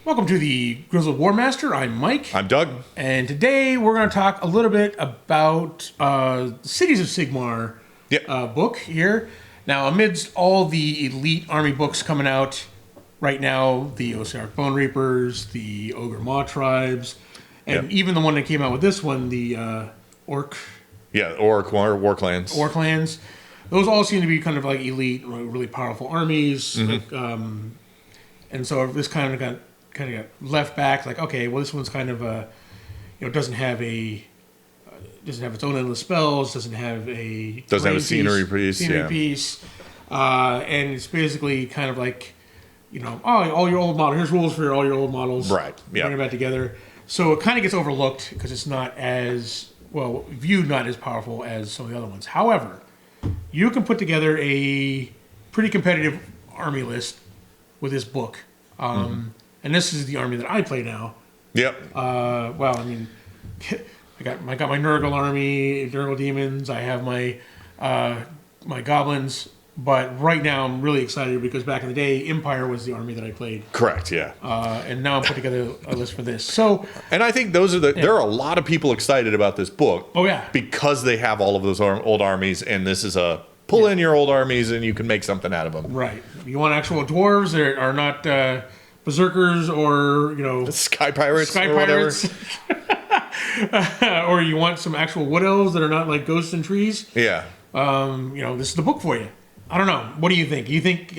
Welcome to the Grizzled Warmaster. I'm Mike. I'm Doug. And today we're going to talk a little bit about Cities of Sigmar book here. Now, amidst all the elite army books coming out right now, the Osiark Bone Reapers, the Ogre Maw Tribes, and even the one that came out with this one, the Orc. Yeah, Orc War Clans. War Clans. Those all seem to be kind of like elite, really powerful armies. Mm-hmm. Like, and so this kind of got left back. Like, okay, well, this one's kind of doesn't have its own endless spells. Doesn't have a scenery piece. And it's basically kind of like, all your old models. Here's rules for all your old models. Right. Yeah. Bring them back together. So it kind of gets overlooked because it's not as viewed, not as powerful as some of the other ones. However, you can put together a pretty competitive army list with this book. And this is the army that I play now. Yep. I got my Nurgle army, Nurgle demons. I have my my goblins. But right now I'm really excited because back in the day, Empire was the army that I played. Correct. Yeah. And now I'm putting together a list for this. So. And I think there are a lot of people excited about this book. Oh yeah. Because they have all of those old armies, and this is a pull in your old armies, and you can make something out of them. Right. You want actual dwarves that are not berserkers or sky pirates, or whatever. Or you want some actual wood elves that are not like ghosts in trees. Yeah. This is the book for you. I don't know. What do you think? You think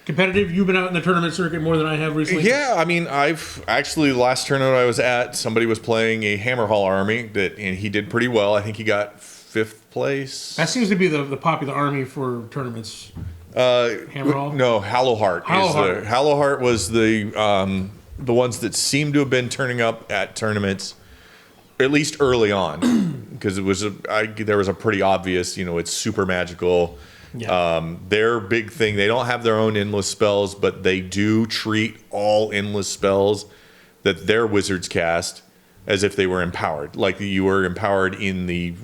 competitive? You've been out in the tournament circuit more than I have recently. Yeah, I mean, I've actually, last tournament I was at, somebody was playing a Hammerhall army and he did pretty well. I think he got 5th place. That seems to be the popular army for tournaments. Hammerhall? No, Hallowheart. Hallowheart was the ones that seem to have been turning up at tournaments, at least early on, because there was a pretty obvious, it's super magical. Yeah. Their big thing, they don't have their own endless spells, but they do treat all endless spells that their wizards cast as if they were empowered, like you were empowered in the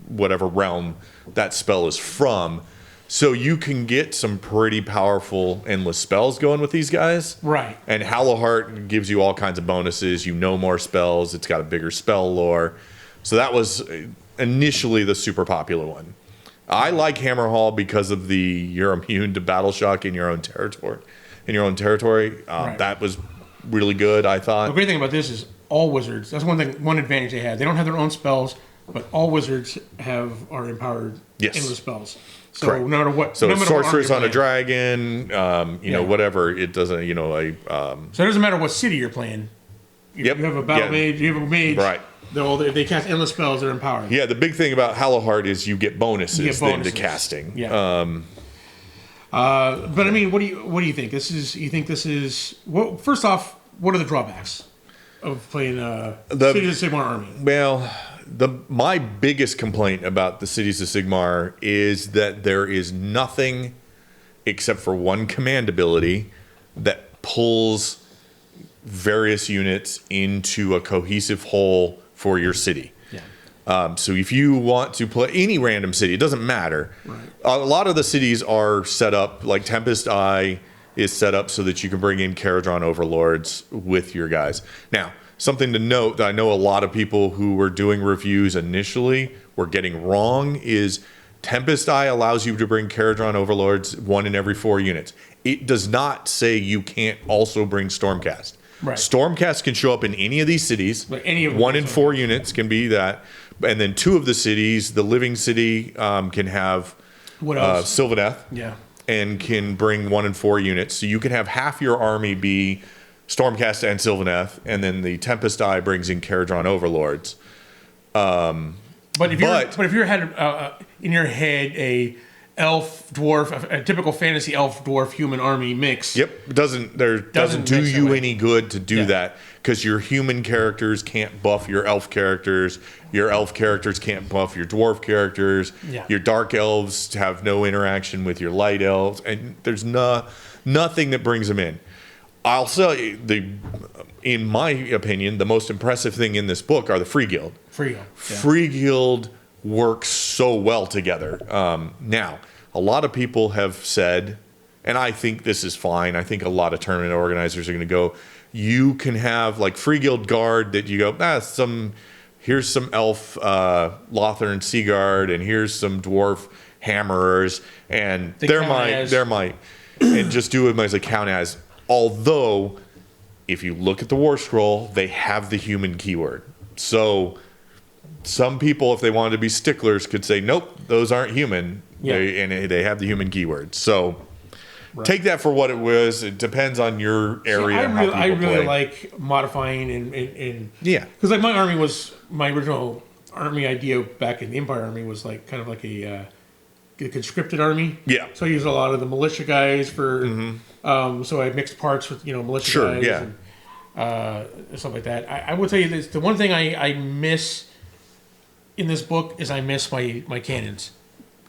whatever realm that spell is from. So you can get some pretty powerful endless spells going with these guys. Right. And Hallowheart gives you all kinds of bonuses. More spells. It's got a bigger spell lore. So that was initially the super popular one. I like Hammerhall because of you're immune to battle shock in your own territory. Right. That was really good, I thought. The great thing about this is all wizards. That's one advantage they have. They don't have their own spells, but all wizards are empowered endless spells. So correct. No matter what. So no matter sorceress on a dragon, whatever. It doesn't, So it doesn't matter what city you're playing. You have a battle mage, you have a mage. Right. They cast endless spells, they're empowered. Yeah, the big thing about Hallowheart is you get bonuses to casting. Yeah. But I mean, what do you think? You think this is first off, what are the drawbacks of playing Cities of Sigmar army? Well, my biggest complaint about the Cities of Sigmar is that there is nothing except for one command ability that pulls various units into a cohesive whole for your city. Yeah. So if you want to play any random city, it doesn't matter. Right. A lot of the cities are set up, like Tempest Eye is set up so that you can bring in Caradron Overlords with your guys. Now, something to note that I know a lot of people who were doing reviews initially were getting wrong is Tempest Eye allows you to bring Caradron Overlords 1 in every 4 units. It does not say you can't also bring Stormcast. Right. Stormcast can show up in any of these cities. Like any of 1 in 4 units can be that. And then 2 of the cities, the Living City can have Sylvaneth. Yeah. And can bring 1 in 4 units. So you can have half your army be Stormcast and Sylvaneth, and then the Tempest Eye brings in Caradron Overlords. But if you had in your head a elf dwarf, a typical fantasy elf dwarf human army mix. Yep, it doesn't do you any good to do that because your human characters can't buff your elf characters. Your elf characters can't buff your dwarf characters. Yeah. Your dark elves have no interaction with your light elves, and there's nothing that brings them in. I'll say in my opinion, the most impressive thing in this book are the Free Guild. Free Guild works so well together. Now, a lot of people have said, and I think this is fine. I think a lot of tournament organizers are going to go, you can have like Free Guild Guard that you go, here's some elf Lothern Sea Guard, and here's some dwarf hammerers, and they're my, and just do them as a count as. Although, if you look at the War Scroll, they have the human keyword. So some people, if they wanted to be sticklers, could say, nope, those aren't human. Yeah. They have the human keyword. So take that for what it was. It depends on your area. I really like modifying and because like my original army idea back in the Empire Army was like kind of like a conscripted army. Yeah. So I used a lot of the militia guys for. So I mixed parts with militia guys. Yeah. And stuff like that. I will tell you this: the one thing I miss in this book is I miss my cannons.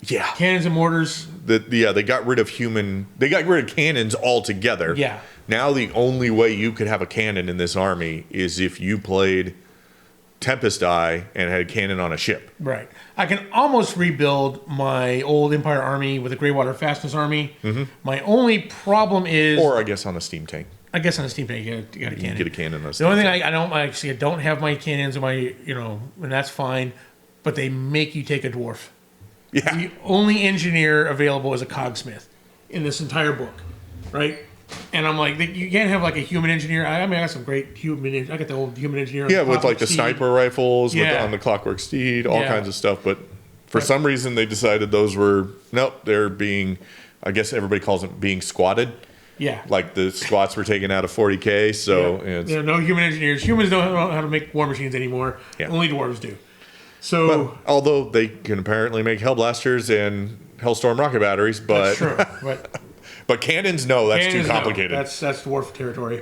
Yeah, cannons and mortars. They got rid of cannons altogether. Yeah. Now the only way you could have a cannon in this army is if you played Tempest Eye and had a cannon on a ship. Right. I can almost rebuild my old Empire army with a Greywater Fastness army. Mm-hmm. My only problem is, or I guess on a steam tank. I guess on a steam tank, you got a cannon. You get a cannon on a steam The only tank. thing I don't have my cannons and my and that's fine, but they make you take a dwarf. Yeah. The only engineer available is a cogsmith in this entire book, right? And I'm like, you can't have like a human engineer. I got some great I got the old human engineer. Yeah, with like the sniper rifles, on the Clockwork Steed, all kinds of stuff. But for some reason, they decided those were they're being, I guess everybody calls them being squatted. Yeah, like the squats were taken out of 40K. So no human engineers. Humans don't know how to make war machines anymore. Yeah. Only dwarves do. So, although they can apparently make Hellblasters and Hellstorm rocket batteries, but that's true. But cannons, no, that's too complicated. No, that's dwarf territory,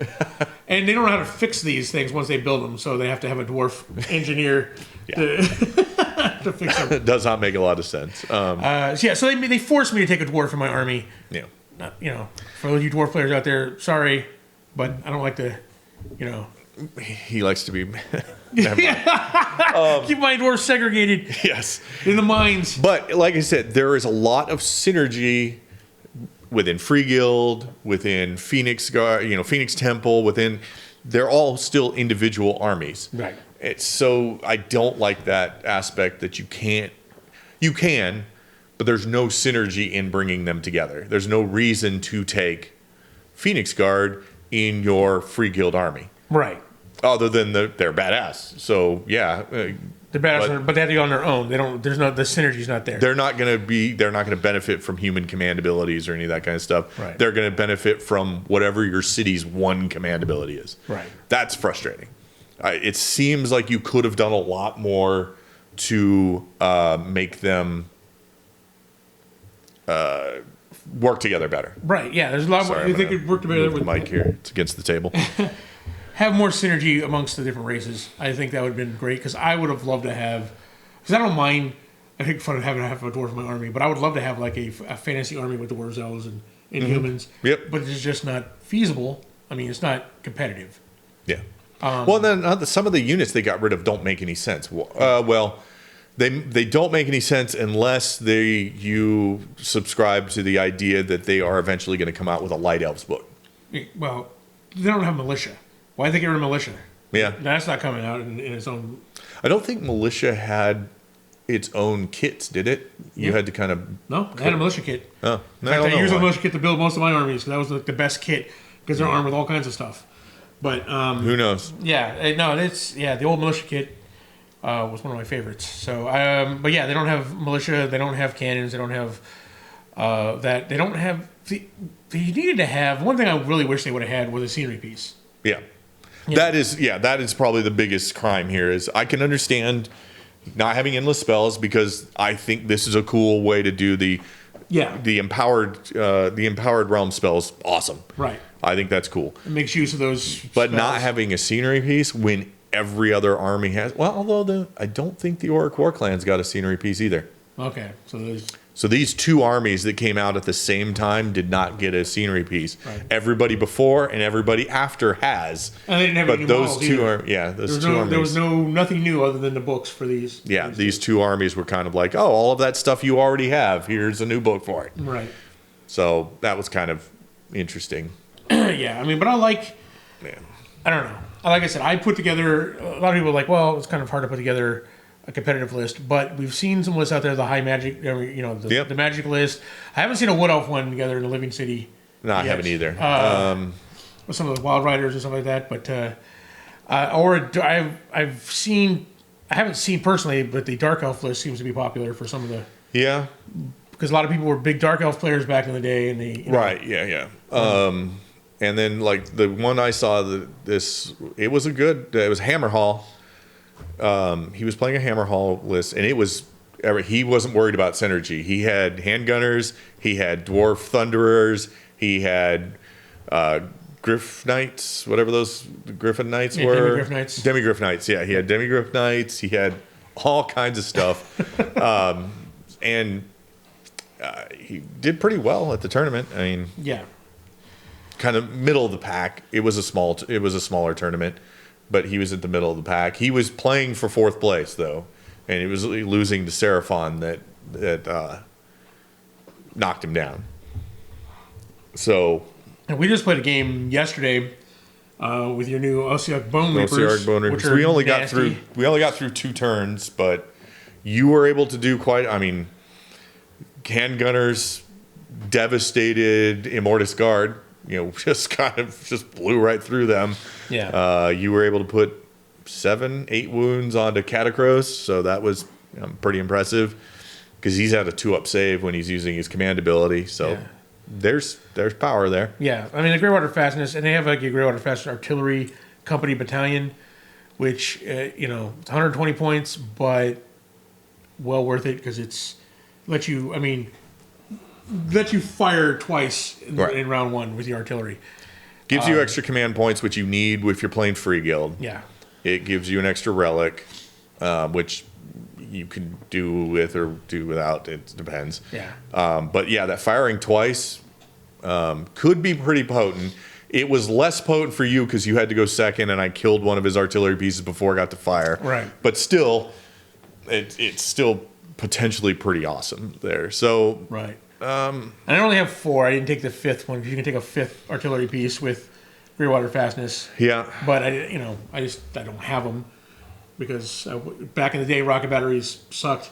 and they don't know how to fix these things once they build them. So they have to have a dwarf engineer to fix them. It does not make a lot of sense. So they forced me to take a dwarf in my army. Yeah, for all you dwarf players out there, sorry, but I don't like to, He likes to be. Keep my dwarves segregated. Yes, in the mines. But like I said, there is a lot of synergy within Free Guild, within Phoenix Guard, Phoenix Temple. They're all still individual armies. Right. So I don't like that aspect that you can, but there's no synergy in bringing them together. There's no reason to take Phoenix Guard in your Free Guild army. Right. Other than they're badass. So yeah, they're badass, but they have to be on their own. The synergy's not there. They're not going to benefit from human command abilities or any of that kind of stuff. Right. They're going to benefit from whatever your city's one command ability is. Right. That's frustrating. It seems like you could have done a lot more to make them work together better. Right. Yeah. There's a lot more. They could work together with the mic here. It's against the table. Have more synergy amongst the different races. I think that would have been great because I would have loved to have. Because I don't mind. I think fun of having a dwarf in my army, but I would love to have like a fantasy army with dwarves, elves, and humans. Yep. But it's just not feasible. I mean, it's not competitive. Yeah. Well, then some of the units they got rid of don't make any sense. They don't make any sense unless you subscribe to the idea that they are eventually going to come out with a Light Elves book. Well, they don't have militia. Why did they get rid of militia? Yeah. That's not coming out in its own. I don't think militia had its own kits, did it? You had to kind of. No, they had a militia kit. Oh, in fact, I used a militia kit to build most of my armies because that was like the best kit because they're armed with all kinds of stuff. But who knows? Yeah, no, the old militia kit was one of my favorites. So, but yeah, they don't have militia. They don't have cannons. They don't have that. They don't have. They needed to have one thing. I really wish they would have had was a scenery piece. Yeah. That is probably the biggest crime here. Is I can understand not having endless spells because I think this is a cool way to do the empowered realm spells. Awesome. Right. I think that's cool. It makes use of those. But spells. Not having a scenery piece when every other army has. Well, although I don't think the Auric War Clan's got a scenery piece either. Okay, so these two armies that came out at the same time did not get a scenery piece. Right. Everybody before and everybody after has. And they didn't have any those models two either. Those two armies. There was nothing new other than the books for these. Yeah, these two armies were kind of like, oh, all of that stuff you already have. Here's a new book for it. Right. So that was kind of interesting. Yeah, I mean, but I like. Yeah. I don't know. Like I said, I put together. A lot of people are like, well, it's kind of hard to put together a competitive list, but we've seen some lists out there. The high magic, the magic list. I haven't seen a wood elf one together in the Living City. No, I haven't either. With some of the Wild Riders or something like that, but I've seen. I haven't seen personally, but the Dark Elf list seems to be popular for some of the. Yeah. Because a lot of people were big Dark Elf players back in the day, and they. Right. Yeah. And then like the one I saw, it was Hammer Hall. He was playing a Hammer Hall list, and he wasn't worried about synergy. He had handgunners, he had dwarf thunderers, he had Griff Knights, whatever those Griffin Knights were. Demigriff Knights. Demigriff Knights, yeah. He had Demigriff Knights. He had all kinds of stuff. And he did pretty well at the tournament. I mean, yeah, kind of middle of the pack. It was a smaller tournament, but he was at the middle of the pack. He was playing for 4th place though, and he was losing to Seraphon that knocked him down. So. And we just played a game yesterday with your new Osiark Bone Reapers. Osiark Bone Reapers. We only got through 2 turns, but you were able to do quite. I mean, handgunners devastated Immortus Guard. Just blew right through them. Yeah. You were able to put 7-8 wounds onto Catacross, so that was pretty impressive because he's had a 2-up save when he's using his command ability. So. Yeah. There's power there. Yeah, I mean the Greywater Fastness, and they have like a Greywater Fastness Artillery Company Battalion, which it's 120 points, but well worth it because it's let you fire twice in round 1 with your artillery. Gives you extra command points, which you need if you're playing Free Guild. Yeah, it gives you an extra relic, which you can do with or do without. It depends. Yeah. But yeah, that firing twice could be pretty potent. It was less potent for you because you had to go second, and I killed one of his artillery pieces before I got to fire. Right. But still, it's still potentially pretty awesome there. So. Right. And I only have 4. I didn't take the 5th one because you can take a 5th artillery piece with Greywater Fastness. Yeah. But I don't have them. Because back in the day, rocket batteries sucked.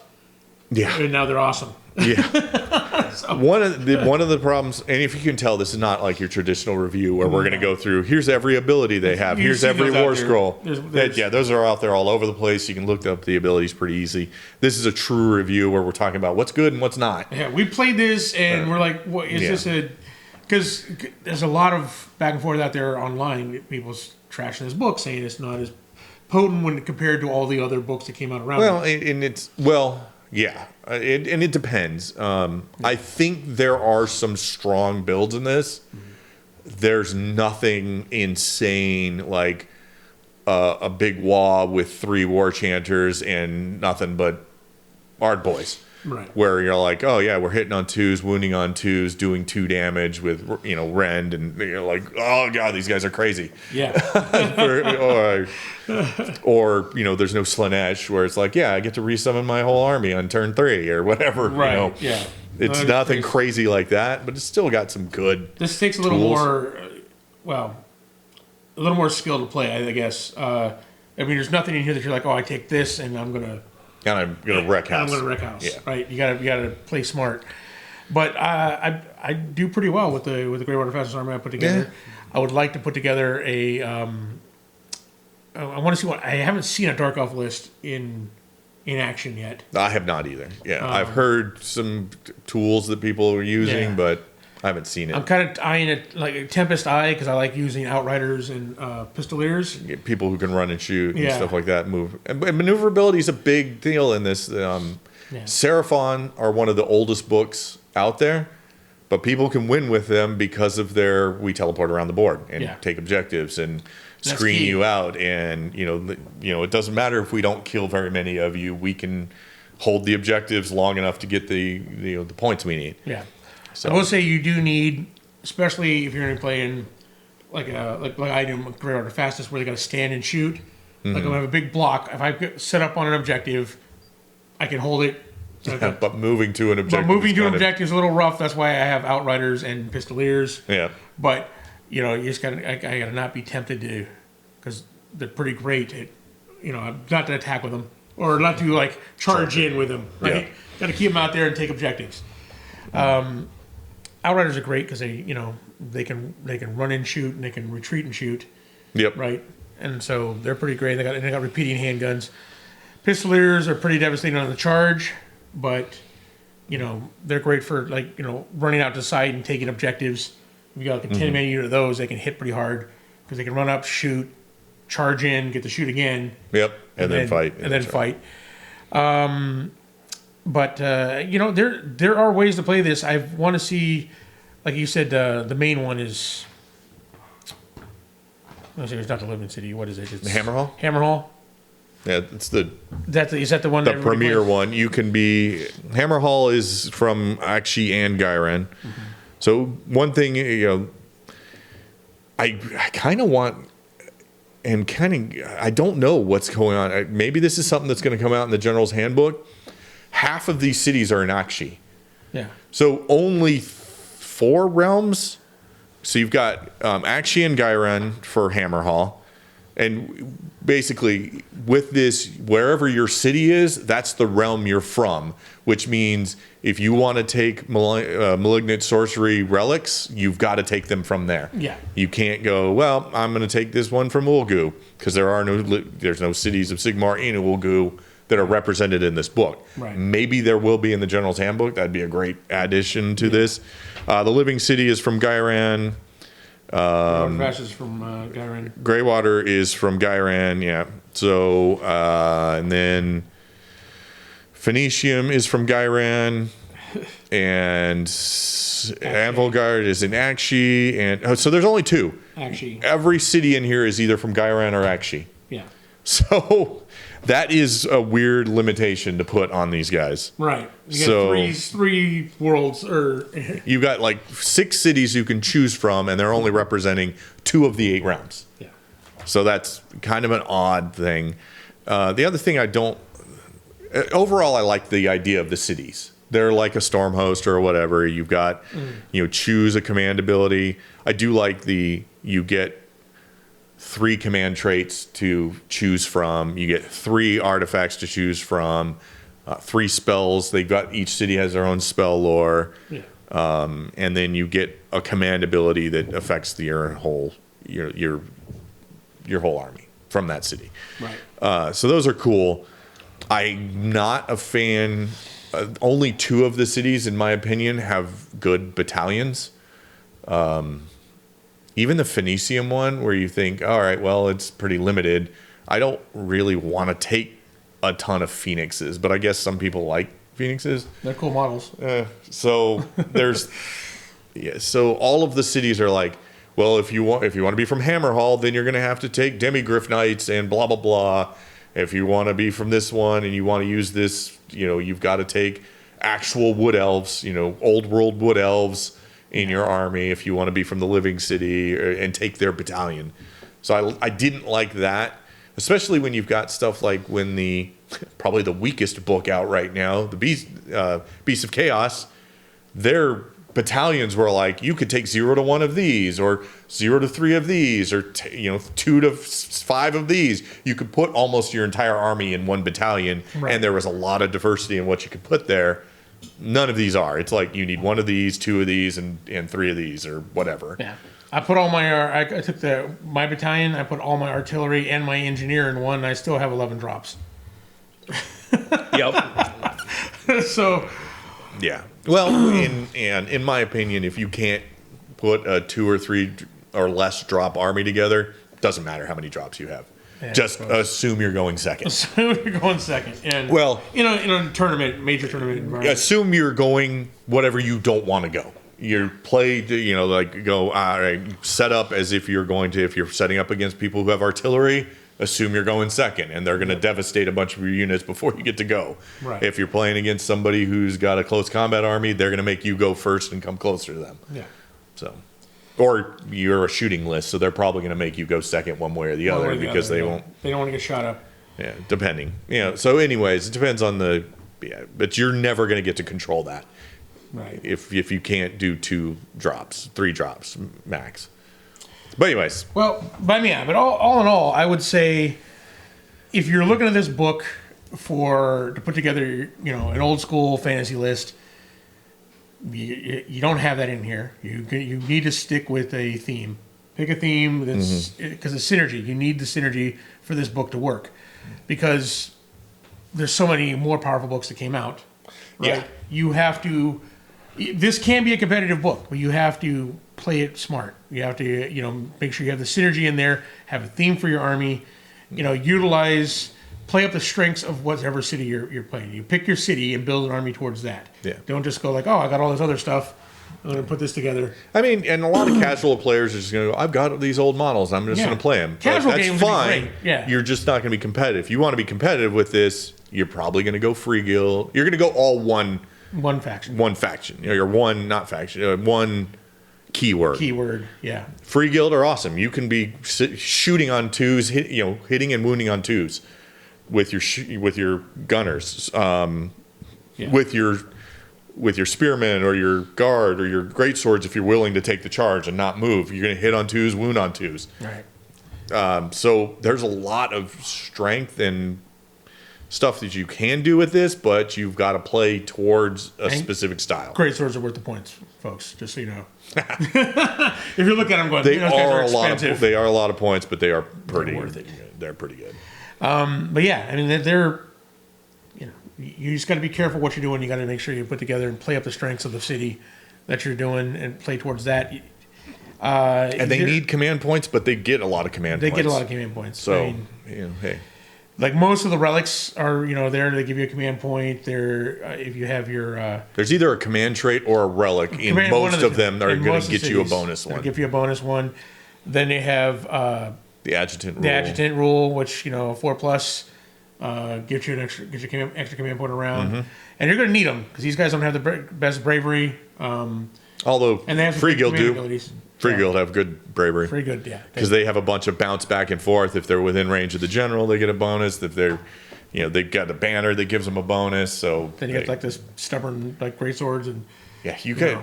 Yeah, and now they're awesome. Yeah. So. One of the problems, and if you can tell, this is not like your traditional review where we're going to go through. Here's every ability they have. Here's every war scroll. Those are out there all over the place. You can look up the abilities pretty easy. This is a true review where we're talking about what's good and what's not. Yeah, we played this and we're like, what is this a? Because there's a lot of back and forth out there online. People's trashing this book, saying it's not as potent when compared to all the other books that came out around. And it depends. I think there are some strong builds in this. There's nothing insane like a big wall with 3 war chanters and nothing but Ard Boys. Right. Where you're like, oh yeah, we're hitting on 2s, wounding on 2s, doing 2 damage with rend, and you're like, oh god, these guys are crazy. Yeah. or there's no Slanesh where it's like, yeah, I get to resummon my whole army on turn 3 or whatever. Right. Yeah. It's nothing crazy like that, but it's still got some good. This takes a little more, a little more skill to play, I guess. There's nothing in here that you're like, oh, I take this and I'm gonna wreck house. Yeah. Right. You gotta play smart. But I do pretty well with the Greywater Fastness army I put together. Yeah. I would like to put together a. I want to see I haven't seen a Dark Elf list in action yet. I have not either. Yeah, I've heard some tools that people are using, but I haven't seen it. I'm kind of eyeing it like a Tempest Eye because I like using Outriders and Pistoliers. People who can run and shoot and stuff like that. And maneuverability is a big deal in this. Seraphon are one of the oldest books out there, but people can win with them because of we teleport around the board and take objectives and screen you out. And it doesn't matter if we don't kill very many of you. We can hold the objectives long enough to get the points we need. Yeah. So. I will say you do need, especially if you're going to play in like I do in Greywater Fastest, where they got to stand and shoot. Mm-hmm. Like I'm gonna have a big block. If I set up on an objective, I can hold it. But moving to an objective. Is a little rough. That's why I have Outriders and Pistoliers. Yeah. But you just got I gotta not be tempted to because they're pretty great at, not to attack with them or not to like charge in with them. Right, got to keep them out there and take objectives. Outriders are great because they can run and shoot and they can retreat and shoot. Yep. Right, and so they're pretty great. They got repeating handguns. Pistoliers are pretty devastating on the charge, but they're great for running out to site and taking objectives. If you got like a 10-man unit of those, they can hit pretty hard because they can run up, shoot, charge in, get to shoot again. Yep, and then fight. And then fight. But there are ways to play this. I want to see, like you said, the main one is. It's not the Living City. What is it? It's Hammerhall. Hammerhall. Yeah, it's the. Is that the one? The premier one. You can be. Hammerhall is from Akshi and Gyran. Mm-hmm. So one thing, I kind of want. And I don't know what's going on. Maybe this is something that's going to come out in the General's Handbook. Half of these cities are in Akshi. Yeah. So only 4 realms. So you've got Akshi and Gyran for Hammerhall. And basically, with this, wherever your city is, that's the realm you're from. Which means if you want to take malignant sorcery relics, you've got to take them from there. Yeah. You can't go, well, I'm going to take this one from Ulgu, because there's no cities of Sigmar in Ulgu that are represented in this book. Right. Maybe there will be in the General's Handbook. That'd be a great addition to this. The Living City is from Gyran. Greywater is from Gyran. Greywater is from Gyran, yeah. So, and then Phoenicium is from Gyran, and Anvilgard is in Akshi, and so there's only 2. Akshi. Every city in here is either from Gyran or Akshi. Yeah. So that is a weird limitation to put on these guys. Right. You got three worlds, or you got like 6 cities you can choose from, and they're only representing 2 of the 8 realms. Yeah. So that's kind of an odd thing. The other thing overall, I like the idea of the cities. They're like a storm host or whatever. You've got, choose a command ability. I do like you get 3 command traits to choose from. You get 3 artifacts to choose from. 3 spells. Each city has their own spell lore. Yeah. And then you get a command ability that affects your whole army from that city. Right. So those are cool. I'm not a fan. Only 2 of the cities, in my opinion, have good battalions. Even the Phoenicium one, where you think, all right, well, it's pretty limited. I don't really want to take a ton of Phoenixes, but I guess some people like Phoenixes. They're cool models. So there's, so all of the cities are like, well, if you want to be from Hammerhall, then you're going to have to take Demigryph Knights and blah blah blah. If you want to be from this one and you want to use this, you've got to take actual wood elves, old world wood elves in your army. If you want to be from the Living City and take their battalion. So I didn't like that, especially when you've got stuff like when probably the weakest book out right now, the Beasts of Chaos, their battalions were like, you could take 0 to 1 of these, or 0 to 3 of these, or 2 to 5 of these. You could put almost your entire army in one battalion, right. And there was a lot of diversity in what you could put there. None of these are. It's like you need 1 of these, 2 of these, and 3 of these, or whatever. Yeah, I put all my. I took my battalion. I put all my artillery and my engineer in one. And I still have 11 drops. Yep. So. Yeah. Well, in my opinion, if you can't put a 2 or 3 or less drop army together, doesn't matter how many drops you have. Yeah, just assume you're going second. Assume you're going second. And in a tournament, major tournament environment. Assume you're going whatever you don't want to go. You're played, go set up as if you're setting up against people who have artillery. Assume you're going second, and they're going to devastate a bunch of your units before you get to go. Right. If you're playing against somebody who's got a close combat army, they're going to make you go first and come closer to them. Yeah. So, or you're a shooting list, so they're probably going to make you go second one way or the other because they won't. They don't want to get shot up. Yeah, depending. So anyways, it depends on but you're never going to get to control that. Right. If you can't do 2 drops, 3 drops max. But anyways. Well, but all in all, I would say if you're looking at this book to put together, an old school fantasy list, you don't have that in here. You need to stick with a theme. Pick a theme that's because it's synergy. You need the synergy for this book to work because there's so many more powerful books that came out. Right? Yeah. You have to. This can be a competitive book, but you have to play it smart. You have to, make sure you have the synergy in there. Have a theme for your army. Play up the strengths of whatever city you're playing. You pick your city and build an army towards that. Yeah. Don't just go like, oh, I got all this other stuff. I'm going to put this together. I mean, and a lot of casual players are just going to go, I've got these old models. I'm just going to play them. Casual that's games fine. Great. Yeah. You're just not going to be competitive. If you want to be competitive with this, you're probably going to go free guild. You're going to go all one faction. One faction. You're one keyword. Yeah. Free guild are awesome. You can be shooting on twos, hitting and wounding on twos with your gunners, with your spearmen or your guard or your great swords. If you're willing to take the charge and not move, you're going to hit on twos, wound on twos. Right. So there's a lot of strength and stuff that you can do with this, but you've got to play towards a specific style. Great swords are worth the points, folks. Just so you know. If you look at them, going, they are a lot of points, but they are pretty worth it. They're pretty good. But yeah, I mean, they're you just got to be careful what you're doing. You got to make sure you put together and play up the strengths of the city that you're doing and play towards that. And they need command points, but they get a lot of command points. They get a lot of command points. So, hey. Like most of the relics are, there to give you a command point. If you have your... There's either a command trait or a relic. Most of them are going to get you a bonus one. Give you a bonus one. Then they have... the adjutant rule. The adjutant rule, which, 4+, gets you an extra command point around. And you're going to need them, because these guys don't have the best bravery. Although, and they have Free Guild do. Abilities. Free Guild have good bravery. Pretty good, yeah. Because they have a bunch of bounce back and forth. If they're within range of the general, they get a bonus. If they're, they've got a banner that gives them a bonus. So then you get like this stubborn, like great swords and. Yeah, you can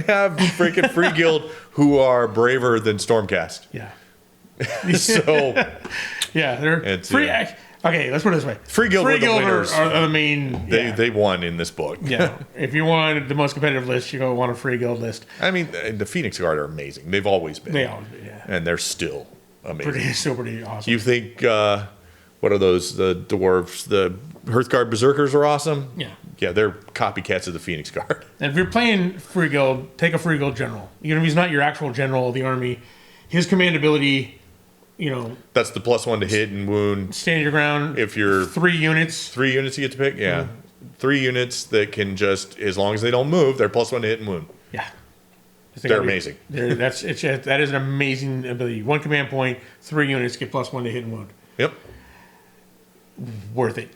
have freaking Free Guild who are braver than Stormcast. Yeah. So. Yeah, they're free. Okay, let's put it this way. Free Guild were the winners. Are the main... They won in this book. Yeah. If you want the most competitive list, you're going to want a Free Guild list. I mean, the Phoenix Guard are amazing. They've always been. They always been, yeah. And they're still amazing. Still pretty awesome. You think, what are those, the dwarves, the Hearthguard Berserkers are awesome? Yeah. Yeah, they're copycats of the Phoenix Guard. And if you're playing Free Guild, take a Free Guild general. Even if he's not your actual general of the army, his command ability... that's the +1 to hit and wound. Stand your ground. If you're 3 units. 3 units you get to pick, yeah. 3 units that can just, as long as they don't move, they're +1 to hit and wound. Yeah. They're amazing. That is an amazing ability. 1 command point, 3 units get +1 to hit and wound. Yep. Worth it.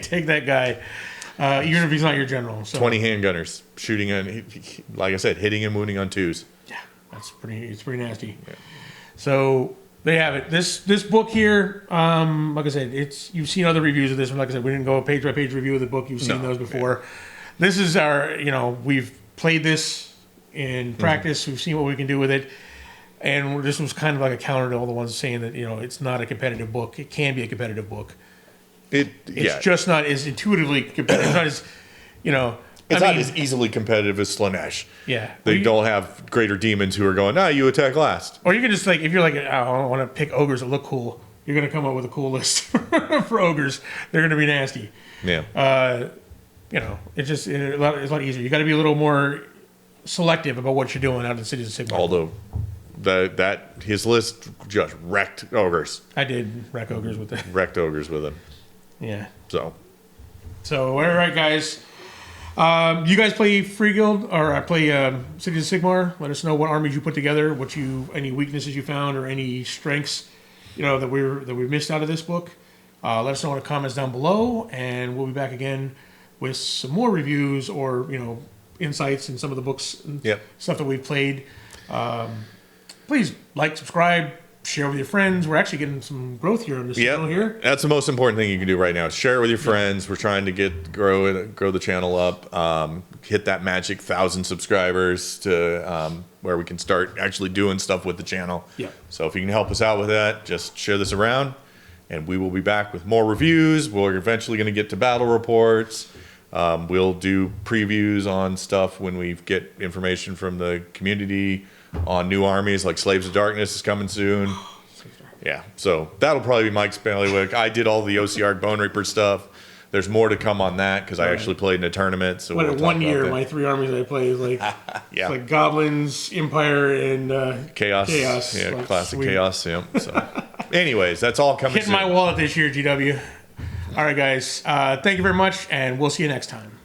Take that guy. Even if he's not your general. So. 20 handgunners shooting on, like I said, hitting and wounding on 2s. Yeah, it's pretty nasty. Yeah. So there you have it. This book here, like I said, you've seen other reviews of this one. Like I said, we didn't go a page by page review of the book. You've seen those before. Yeah. This is our, we've played this in practice. We've seen what we can do with it, and this was kind of like a counter to all the ones saying that it's not a competitive book. It can be a competitive book. It's just not as intuitively competitive. It's not as It's not as easily competitive as Slanesh. Yeah. They don't have greater demons who are going, you attack last. Or you can just, if you're like, I want to pick ogres that look cool, you're going to come up with a cool list for ogres. They're going to be nasty. Yeah. It's a lot easier. You got to be a little more selective about what you're doing out of the Cities of Sigmar. Although, his list just wrecked ogres. I did wreck ogres with it. Wrecked ogres with him. Yeah. So, all right, guys. You guys play Free Guild or play Cities of Sigmar? Let us know what armies you put together, any weaknesses you found, or any strengths that we missed out of this book. Let us know in the comments down below, and we'll be back again with some more reviews or insights in some of the books and stuff that we've played. Please like, subscribe, share with your friends. We're actually getting some growth here on this channel here. That's the most important thing you can do right now. Share it with your friends. We're trying to grow the channel up, hit that magic 1,000 subscribers to where we can start actually doing stuff with the channel. Yeah. So if you can help us out with that, just share this around, and we will be back with more reviews. We're eventually going to get to battle reports. We'll do previews on stuff when we get information from the community on new armies, like Slaves of Darkness is coming soon. Yeah, so that'll probably be Mike's bailiwick. I did all the OCR Bone Reaper stuff. There's more to come on that because I actually played in a tournament. So we'll 1 year, my 3 armies I play is like it's like Goblins, Empire, and Chaos. Yeah, like classic sweet. Chaos. Yeah. So, anyways, that's all coming. Hitting my wallet this year, GW. All right, guys. Thank you very much, and we'll see you next time.